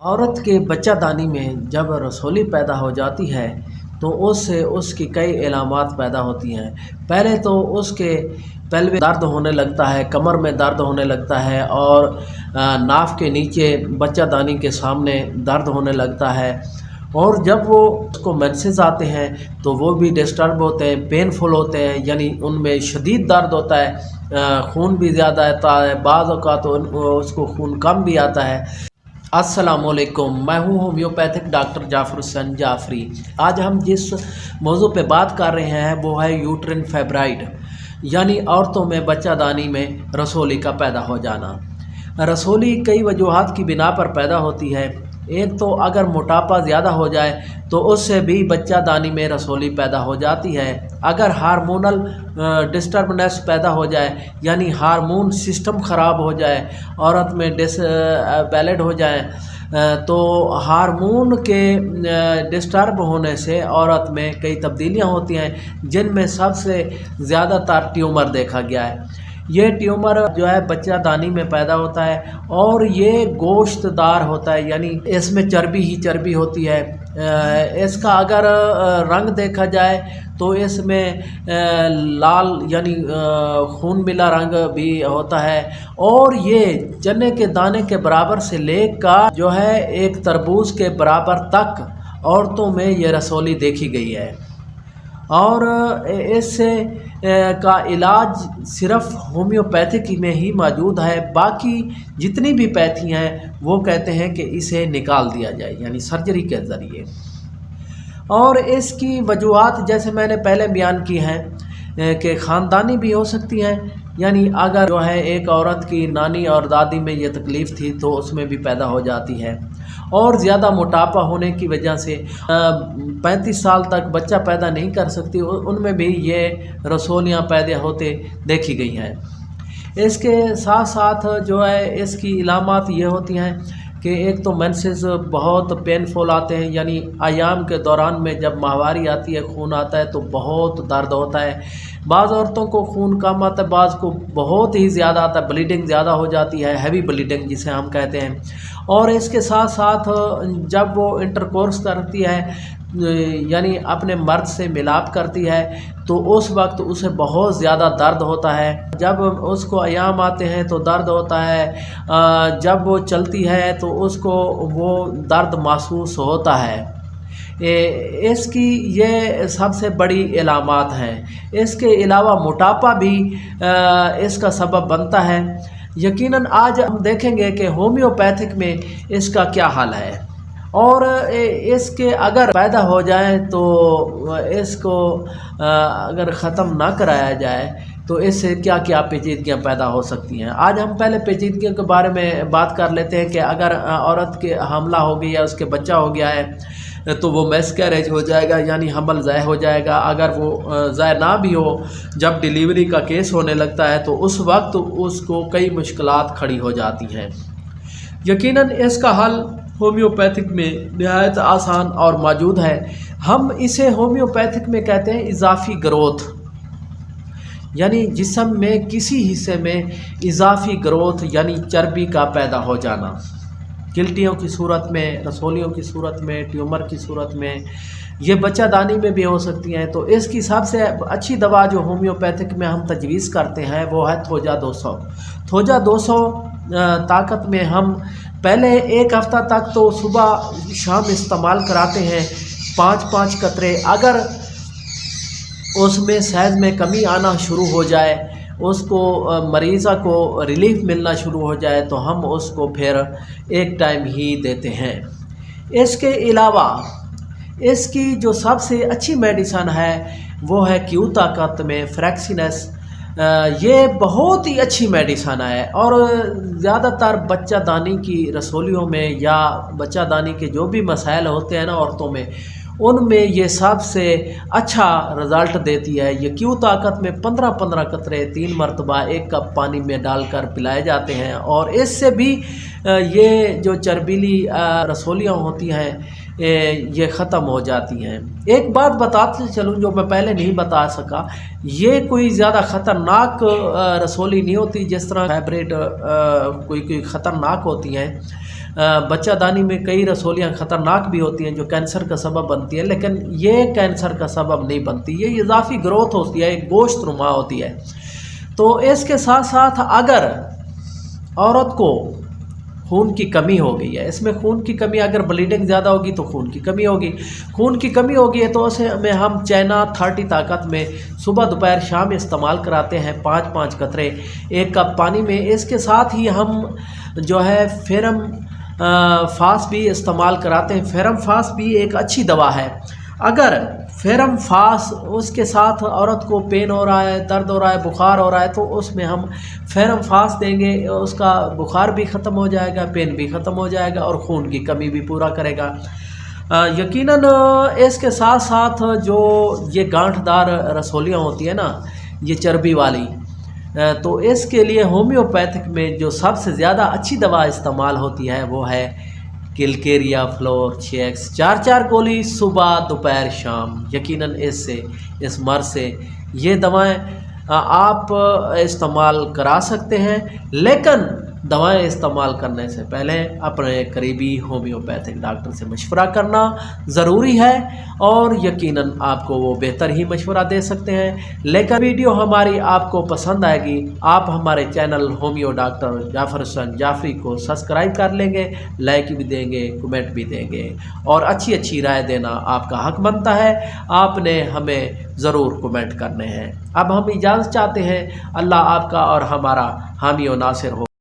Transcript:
عورت کے بچہ دانی میں جب رسولی پیدا ہو جاتی ہے تو اس سے اس کی کئی علامات پیدا ہوتی ہیں۔ پہلے تو اس کے پیلوی درد ہونے لگتا ہے، کمر میں درد ہونے لگتا ہے، اور ناف کے نیچے بچہ دانی کے سامنے درد ہونے لگتا ہے۔ اور جب وہ اس کو مینسز آتے ہیں تو وہ بھی ڈسٹرب ہوتے ہیں، پین فل ہوتے ہیں، یعنی ان میں شدید درد ہوتا ہے، خون بھی زیادہ آتا ہے، بعض اوقات اس کو خون کم بھی آتا ہے۔ السلام علیکم، میں ہوں ہومیوپیتھک ڈاکٹر جعفر حسین جعفری۔ آج ہم جس موضوع پہ بات کر رہے ہیں وہ ہے یوٹرین فائبرائڈ، یعنی عورتوں میں بچہ دانی میں رسولی کا پیدا ہو جانا۔ رسولی کئی وجوہات کی بنا پر پیدا ہوتی ہے۔ ایک تو اگر موٹاپا زیادہ ہو جائے تو اس سے بھی بچہ دانی میں رسولی پیدا ہو جاتی ہے۔ اگر ہارمونل ڈسٹربنس پیدا ہو جائے، یعنی ہارمون سسٹم خراب ہو جائے، عورت میں بیلڈ ہو جائے، تو ہارمون کے ڈسٹرب ہونے سے عورت میں کئی تبدیلیاں ہوتی ہیں، جن میں سب سے زیادہ تر ٹیومر دیکھا گیا ہے۔ یہ ٹیومر جو ہے بچہ دانی میں پیدا ہوتا ہے اور یہ گوشت دار ہوتا ہے، یعنی اس میں چربی ہی چربی ہوتی ہے۔ اس کا اگر رنگ دیکھا جائے تو اس میں لال یعنی خون ملا رنگ بھی ہوتا ہے، اور یہ چنے کے دانے کے برابر سے لے کر جو ہے ایک تربوز کے برابر تک عورتوں میں یہ رسولی دیکھی گئی ہے۔ اور اس سے کا علاج صرف ہومیوپیتھک میں ہی موجود ہے، باقی جتنی بھی پیتھی ہیں وہ کہتے ہیں کہ اسے نکال دیا جائے، یعنی سرجری کے ذریعے۔ اور اس کی وجوہات جیسے میں نے پہلے بیان کی ہیں کہ خاندانی بھی ہو سکتی ہیں، یعنی اگر جو ہے ایک عورت کی نانی اور دادی میں یہ تکلیف تھی تو اس میں بھی پیدا ہو جاتی ہے۔ اور زیادہ موٹاپا ہونے کی وجہ سے 35 سال تک بچہ پیدا نہیں کر سکتی، ان میں بھی یہ رسولیاں پیدا ہوتے دیکھی گئی ہیں۔ اس کے ساتھ ساتھ جو ہے اس کی علامات یہ ہوتی ہیں کہ ایک تو مینسز بہت پینفل آتے ہیں، یعنی ایام کے دوران میں جب ماہواری آتی ہے، خون آتا ہے تو بہت درد ہوتا ہے۔ بعض عورتوں کو خون کم آتا ہے، بعض کو بہت ہی زیادہ آتا ہے، بلیڈنگ زیادہ ہو جاتی ہے، ہیوی بلیڈنگ جسے ہم کہتے ہیں۔ اور اس کے ساتھ ساتھ جب وہ انٹرکورس کرتی ہے، یعنی اپنے مرد سے ملاپ کرتی ہے، تو اس وقت اسے بہت زیادہ درد ہوتا ہے۔ جب اس کو ایام آتے ہیں تو درد ہوتا ہے، جب وہ چلتی ہے تو اس کو وہ درد محسوس ہوتا ہے۔ اس کی یہ سب سے بڑی علامات ہیں۔ اس کے علاوہ موٹاپا بھی اس کا سبب بنتا ہے۔ یقیناً آج ہم دیکھیں گے کہ ہومیوپیتھک میں اس کا کیا حل ہے، اور اس کے اگر پیدا ہو جائیں تو اس کو اگر ختم نہ کرایا جائے تو اس سے کیا کیا پیچیدگیاں پیدا ہو سکتی ہیں۔ آج ہم پہلے پیچیدگیوں کے بارے میں بات کر لیتے ہیں کہ اگر عورت کے حاملہ ہو گئی یا اس کے بچہ ہو گیا ہے تو وہ مسکیریج ہو جائے گا، یعنی حمل ضائع ہو جائے گا۔ اگر وہ ضائع نہ بھی ہو، جب ڈیلیوری کا کیس ہونے لگتا ہے تو اس وقت اس کو کئی مشکلات کھڑی ہو جاتی ہیں۔ یقیناً اس کا حل ہومیوپیتھک میں نہایت آسان اور موجود ہے۔ ہم اسے ہومیوپیتھک میں کہتے ہیں اضافی گروتھ، یعنی جسم میں کسی حصے میں اضافی گروتھ یعنی چربی کا پیدا ہو جانا، گلٹیوں کی صورت میں، رسولیوں کی صورت میں، ٹیومر کی صورت میں، یہ بچہ دانی میں بھی ہو سکتی ہیں۔ تو اس کی سب سے اچھی دوا جو ہومیوپیتھک میں ہم تجویز کرتے ہیں وہ ہے تھوجا 200۔ تھوجا 200 طاقت میں ہم پہلے ایک ہفتہ تک تو صبح شام استعمال کراتے ہیں، 5 قطرے۔ اگر اس میں صحت میں کمی آنا شروع ہو جائے، اس کو مریضہ کو ریلیف ملنا شروع ہو جائے تو ہم اس کو پھر ایک ٹائم ہی دیتے ہیں۔ اس کے علاوہ اس کی جو سب سے اچھی میڈیسن ہے وہ ہے کیو طاقت میں فریکسینس۔ یہ بہت ہی اچھی میڈیسن ہے، اور زیادہ تر بچہ دانی کی رسولیوں میں یا بچہ دانی کے جو بھی مسائل ہوتے ہیں نا عورتوں میں، ان میں یہ سب سے اچھا رزلٹ دیتی ہے۔ یہ کیو طاقت میں 15 قطرے 3 مرتبہ 1 کپ پانی میں ڈال کر پلائے جاتے ہیں، اور اس سے بھی یہ جو چربیلی رسولیاں ہوتی ہیں یہ ختم ہو جاتی ہیں۔ ایک بات بتاتے چلوں جو میں پہلے نہیں بتا سکا، یہ کوئی زیادہ خطرناک رسولی نہیں ہوتی جس طرح فائبرائڈ کوئی خطرناک ہوتی ہیں۔ بچہ دانی میں کئی رسولیاں خطرناک بھی ہوتی ہیں جو کینسر کا سبب بنتی ہیں، لیکن یہ کینسر کا سبب نہیں بنتی، یہ اضافی گروتھ ہوتی ہے، ایک گوشت نما ہوتی ہے۔ تو اس کے ساتھ ساتھ اگر عورت کو خون کی کمی ہو گئی ہے، اس میں خون کی کمی، اگر بلیڈنگ زیادہ ہوگی تو خون کی کمی ہوگی، خون کی کمی ہوگی تو اسے میں ہم چائنا 30 طاقت میں صبح دوپہر شام استعمال کراتے ہیں، 5 قطرے 1 کپ پانی میں۔ اس کے ساتھ ہی ہم جو ہے فیرم فاس بھی استعمال کراتے ہیں۔ فیرم فاس بھی ایک اچھی دوا ہے۔ اگر فیرم فاس اس کے ساتھ عورت کو پین ہو رہا ہے، درد ہو رہا ہے، بخار ہو رہا ہے تو اس میں ہم فیرم فاس دیں گے، اس کا بخار بھی ختم ہو جائے گا، پین بھی ختم ہو جائے گا اور خون کی کمی بھی پورا کرے گا۔ یقیناً اس کے ساتھ ساتھ جو یہ گانٹھ دار رسولیاں ہوتی ہیں نا، یہ چربی والی، تو اس کے لیے ہومیوپیتھک میں جو سب سے زیادہ اچھی دوا استعمال ہوتی ہے وہ ہے کلکیریا فلور 6x 4 گولی صبح دوپہر شام۔ یقیناً اس مرض سے یہ دوائیں آپ استعمال کرا سکتے ہیں، لیکن دوائیں استعمال کرنے سے پہلے اپنے قریبی ہومیوپیتھک ڈاکٹر سے مشورہ کرنا ضروری ہے، اور یقیناً آپ کو وہ بہتر ہی مشورہ دے سکتے ہیں۔ لیکن ویڈیو ہماری آپ کو پسند آئے گی، آپ ہمارے چینل ہومیو ڈاکٹر جعفر حسین جعفری کو سبسکرائب کر لیں گے، لائک بھی دیں گے، کمنٹ بھی دیں گے، اور اچھی رائے دینا آپ کا حق بنتا ہے، آپ نے ہمیں ضرور کمنٹ کرنے ہیں۔ اب ہم اجازت چاہتے ہیں، اللہ آپ کا اور ہمارا حامی و ناصر ہو۔